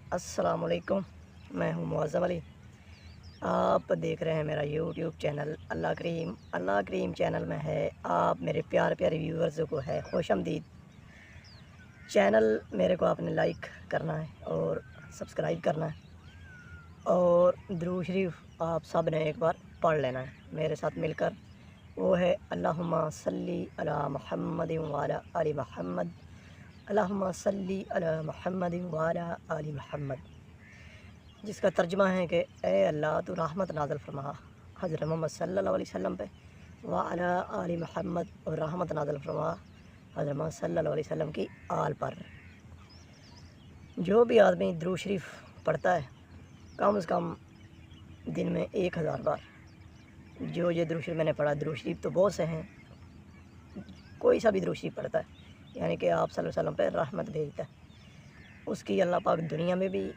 अस्सलाम वालेकुम। मैं हूँ मुअज़्ज़म अली। आप देख रहे हैं मेरा यूट्यूब चैनल अल्लाह करीम चैनल में है आप मेरे प्यारे प्यारे व्यूअर्स को है खुशामदीद। चैनल मेरे को आपने लाइक करना है और सब्सक्राइब करना है और दुरूद शरीफ आप सब ने एक बार पढ़ लेना है मेरे साथ मिलकर। वो है अल्लाहुम्मा सल्ली अला मुहम्मद व अला आलि मुहम्मद, अल्लाहुम्मा सल्ली अला मुहम्मद व अला आलि मुहम्मद, जिसका तर्जुमा है कि ए अल्लाह तू रहमत नाज़िल फरमा हज़रत मोहम्मद सल्लल्लाहु अलैहि वसल्लम पे, व अला आलि मुहम्मद, और रहमत नाज़िल फरमा हज़रत मोहम्मद सल्लल्लाहु अलैहि वसल्लम की आल पर। जो भी आदमी दुरूद शरीफ पढ़ता है कम से कम दिन में 1000 बार, जो ये दुरूद शरीफ मैंने पढ़ा, दुरूद शरीफ तो बहुत से हैं, कोई सा भी दुरूद शरीफ पढ़ता है यानी कि आप सल्लल्लाहु अलैहि वसल्लम पे रहमत भेजता है, उसकी अल्लाह पाक दुनिया में भी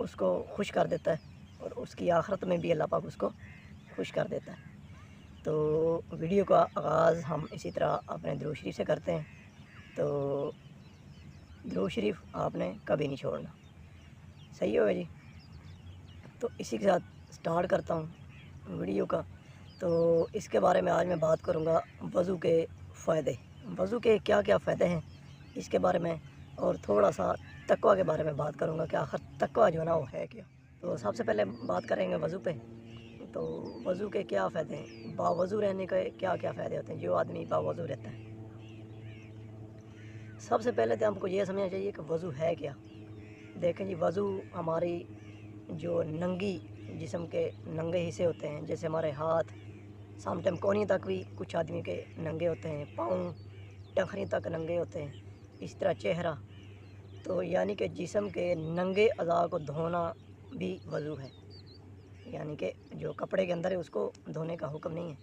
उसको खुश कर देता है और उसकी आखिरत में भी अल्लाह पाक उसको खुश कर देता है। तो वीडियो का आगाज़ हम इसी तरह अपने दुरूद शरीफ से करते हैं। तो दुरूद शरीफ आपने कभी नहीं छोड़ना, सही होगा जी। तो इसी के साथ स्टार्ट करता हूँ वीडियो का। तो इसके बारे में आज मैं बात करूँगा वज़ू के फ़ायदे, वज़ू के क्या क्या फ़ायदे हैं इसके बारे में, और थोड़ा सा तकवा के बारे में बात करूँगा कि आखिर तकवा जो है ना वो है क्या। तो सबसे पहले बात करेंगे वज़ू पे। तो वज़ू के क्या फ़ायदे हैं, बावज़ू रहने के क्या क्या फ़ायदे होते हैं जो आदमी बावज़ू रहता है। सबसे पहले तो हमको ये समझना चाहिए कि वज़ू है क्या। देखें जी, वज़ू हमारी जो नंगी जिस्म के नंगे हिस्से होते हैं, जैसे हमारे हाथ सामटम कोहनी तक भी कुछ आदमी के नंगे होते हैं, पाँव टखनी तक नंगे होते हैं, इस तरह चेहरा। तो यानी कि जिस्म के नंगे अज़ा को धोना भी वज़ू है, यानी कि जो कपड़े के अंदर है उसको धोने का हुक्म नहीं है,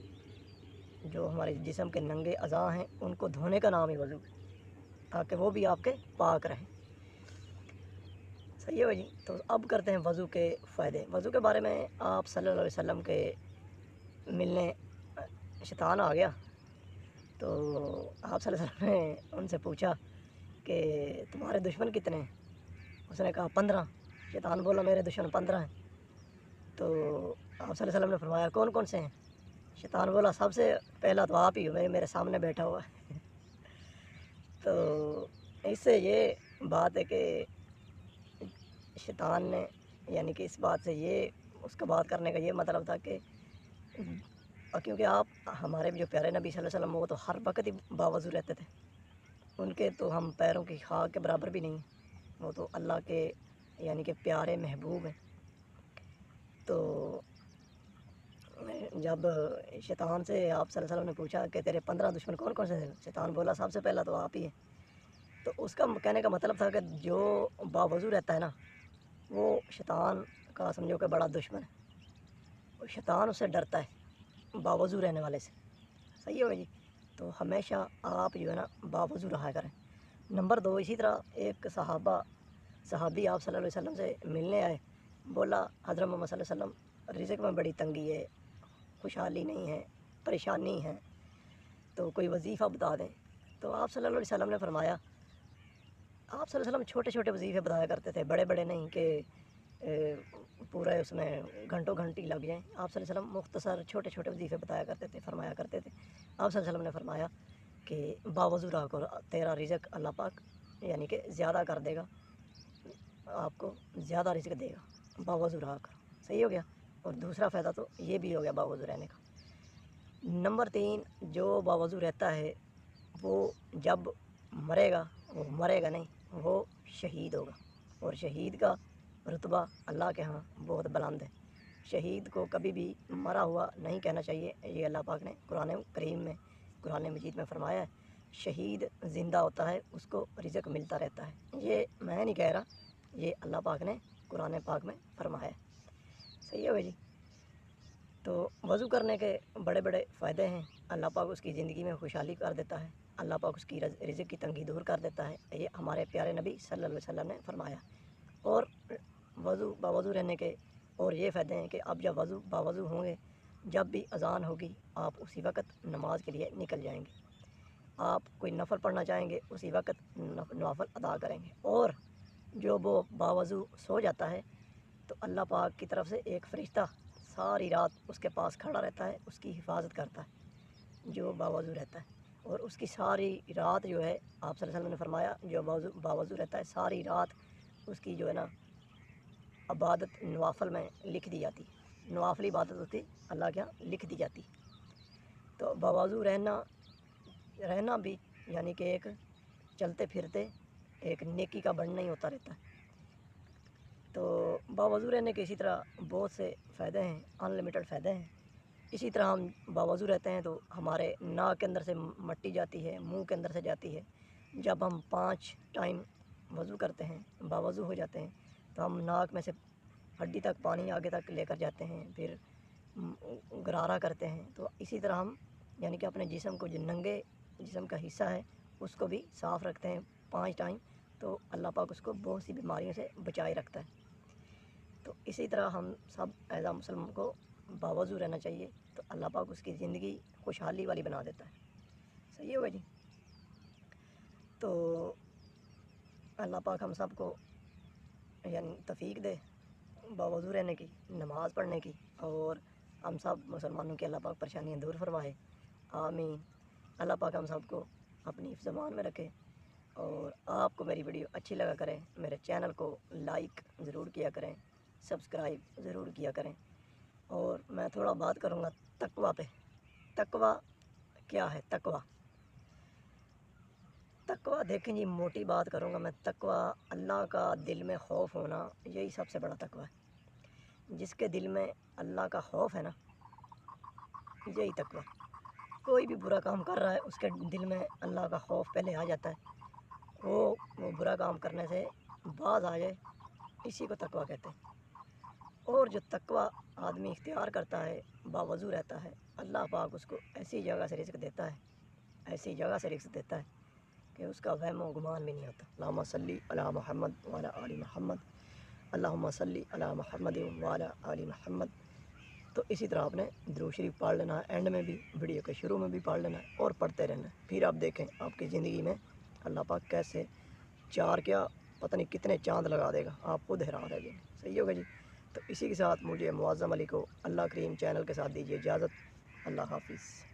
जो हमारे जिस्म के नंगे अज़ा हैं उनको धोने का नाम ही वज़ू है, ताकि वो भी आपके पाक रहें। सही है जी। तो अब करते हैं वज़ू के फ़ायदे। वज़ू के बारे में आप सल्लल्लाहु अलैहि वसल्लम के मिलने शैतान आ गया, तो आप सल्लल्लाहु अलैहि वसल्लम ने उनसे पूछा कि तुम्हारे दुश्मन कितने हैं। उसने कहा 15। शैतान बोला मेरे दुश्मन 15 हैं। तो आप सल्लल्लाहु अलैहि वसल्लम ने फरमाया कौन कौन से हैं। शैतान बोला सबसे पहला तो आप ही हो, मेरे सामने बैठा हुआ है। तो इससे ये बात है कि शैतान ने, यानी कि इस बात से ये उसका बात करने का ये मतलब था कि क्योंकि आप हमारे जो प्यारे नबी सल्लल्लाहु अलैहि वसल्लम वो तो हर वक्त ही बावज़ू रहते थे, उनके तो हम पैरों की खाक के बराबर भी नहीं, वो तो अल्लाह के यानी कि प्यारे महबूब हैं। तो जब शैतान से आप सल्लल्लाहु अलैहि वसल्लम ने पूछा कि तेरे 15 दुश्मन कौन कौन से थे, शैतान बोला सबसे पहला तो आप ही हैं। तो उसका कहने का मतलब था कि जो बावज़ू रहता है ना वो शैतान का समझो कि बड़ा दुश्मन है, और शैतान उससे डरता है बावज़ू रहने वाले से। सही है जी। तो हमेशा आप जो है ना बावज़ू रहा करें। नंबर 2, इसी तरह एक सहाबी आप सल्लल्लाहु अलैहि वसल्लम से मिलने आए, बोला हज़रत मोहम्मद सल्लल्लाहु अलैहि वसल्लम रिज़्क़ में बड़ी तंगी है, खुशहाली नहीं है, परेशानी है, तो कोई वजीफ़ा बता दें। तो आप सल्लल्लाहु अलैहि वसल्लम ने फरमाया, आप सल्लल्लाहु अलैहि वसल्लम छोटे छोटे वजीफ़े बताया करते थे, बड़े बड़े नहीं कि पूरा उसमें घंटों घंटी लग जाएँ। आप सल्लल्लाहु अलैहि वसल्लम मुख्तसर छोटे छोटे वजीफ़े बताया करते थे, फरमाया करते थे। आप सल्लल्लाहु अलैहि वसल्लम ने फरमाया कि बावज़ू रहा करो, तेरा रिज़्क़ अल्लाह पाक यानी कि ज़्यादा कर देगा, आपको ज़्यादा रिज़्क़ देगा, बावज़ू रहा करो। सही हो गया। और दूसरा फ़ायदा तो ये भी हो गया बावज़ू रहने का। नंबर 3, जो बावज़ू रहता है वो जब मरेगा, वो मरेगा नहीं, वो शहीद होगा, और शहीद का रुतबा अल्लाह के यहाँ बहुत बुलंद है। शहीद को कभी भी मरा हुआ नहीं कहना चाहिए, ये अल्लाह पाक ने कुरान करीम में, कुरान मजीद में फरमाया है। शहीद ज़िंदा होता है, उसको रिज़्क़ मिलता रहता है। ये मैं नहीं कह रहा, ये अल्लाह पाक ने कुरान पाक में फरमाया है। सही है भाई जी। तो वज़ू करने के बड़े बड़े फ़ायदे हैं। अल्लाह पाक उसकी ज़िंदगी में खुशहाली कर देता है, अल्लाह पाक उसकी रिज़्क़ की तंगी दूर कर देता है, ये हमारे प्यारे नबी सल्लल्लाहु अलैहि वसल्लम ने फरमाया। और बावज़ू रहने के और ये फ़ायदे हैं कि आप जब बावज़ू होंगे, जब भी अज़ान होगी आप उसी वक़्त नमाज के लिए निकल जाएंगे। आप कोई नफ़ल पढ़ना चाहेंगे उसी वक़्त नफ़ल अदा करेंगे। और جو وہ باوضو سو جاتا ہے تو اللہ پاک کی طرف سے ایک فرشتہ ساری رات اس کے پاس کھڑا رہتا ہے، اس کی حفاظت کرتا ہے جو باوضو رہتا ہے۔ اور اس کی ساری رات جو ہے آپ صلی اللہ علیہ وسلم نے فرمایا جو باوضو رہتا ہے ساری رات اس کی جو ہے نا عبادت نوافل میں لکھ دی جاتی، نوافل عبادت ہوتی اللہ کے یہاں لکھ دی جاتی۔ تو باوضو رہنا بھی یعنی کہ ایک چلتے پھرتے ایک نیکی کا بڑھنا ہی ہوتا رہتا ہے۔ تو باوضو رہنے کے اسی طرح بہت سے فائدے ہیں، ان لمیٹڈ فائدے ہیں۔ اسی طرح ہم باوضو رہتے ہیں تو ہمارے ناک کے اندر سے مٹی جاتی ہے، منہ کے اندر سے جاتی ہے۔ جب ہم 5 ٹائم وضو کرتے ہیں، باوضو ہو جاتے ہیں، تو ہم ناک میں سے ہڈی تک پانی آگے تک لے کر جاتے ہیں، پھر غرارہ کرتے ہیں۔ تو اسی طرح ہم یعنی کہ اپنے جسم کو جو ننگے جسم کا حصہ ہے اس کو بھی صاف رکھتے ہیں 5 ٹائم، تو اللہ پاک اس کو بہت سی بیماریوں سے بچائے رکھتا ہے۔ تو اسی طرح ہم سب ایز اے مسلم کو باوضو رہنا چاہیے، تو اللہ پاک اس کی زندگی خوشحالی والی بنا دیتا ہے۔ صحیح ہوگا جی؟ تو اللہ پاک ہم سب کو یعنی توفیق دے باوضو رہنے کی، نماز پڑھنے کی، اور ہم سب مسلمانوں کی اللہ پاک پریشانیاں دور فرمائے، آمین۔ اللہ پاک ہم سب کو اپنی حفظ امان میں رکھے، اور آپ کو میری ویڈیو اچھی لگا کریں، میرے چینل کو لائک ضرور کیا کریں، سبسکرائب ضرور کیا کریں۔ اور میں تھوڑا بات کروں گا تقویٰ پہ۔ تقویٰ کیا ہے؟ تقویٰ دیکھیں جی، موٹی بات کروں گا میں۔ تقویٰ اللہ کا دل میں خوف ہونا، یہی سب سے بڑا تقویٰ ہے۔ جس کے دل میں اللہ کا خوف ہے نا، یہی تقویٰ۔ کوئی بھی برا کام کر رہا ہے اس کے دل میں اللہ کا خوف پہلے آ جاتا ہے، وہ برا کام کرنے سے باز آ جائے، اسی کو تقویٰ کہتے ہیں۔ اور جو تقویٰ آدمی اختیار کرتا ہے، باوضو رہتا ہے، اللہ پاک اس کو ایسی جگہ سے رزق دیتا ہے، ایسی جگہ سے رزق دیتا ہے کہ اس کا وہم و گمان بھی نہیں ہوتا۔ اللہم صلی علی محمد وعلی آل محمد، اللہم صلی علی محمد وعلی آل محمد۔ تو اسی طرح آپ نے درود شریف پڑھ لینا ہے، اینڈ میں بھی، ویڈیو کے شروع میں بھی پڑھ لینا ہے، اور پڑھتے رہنا ہے۔ پھر آپ دیکھیں آپ کی زندگی میں اللہ پاک کیسے پتہ نہیں کتنے چاند لگا دے گا، آپ خود حیران رہ جائیں گے۔ صحیح ہوگا جی؟ تو اسی کے ساتھ مجھے معظم علی کو اللہ کریم چینل کے ساتھ دیجیے اجازت۔ اللہ حافظ۔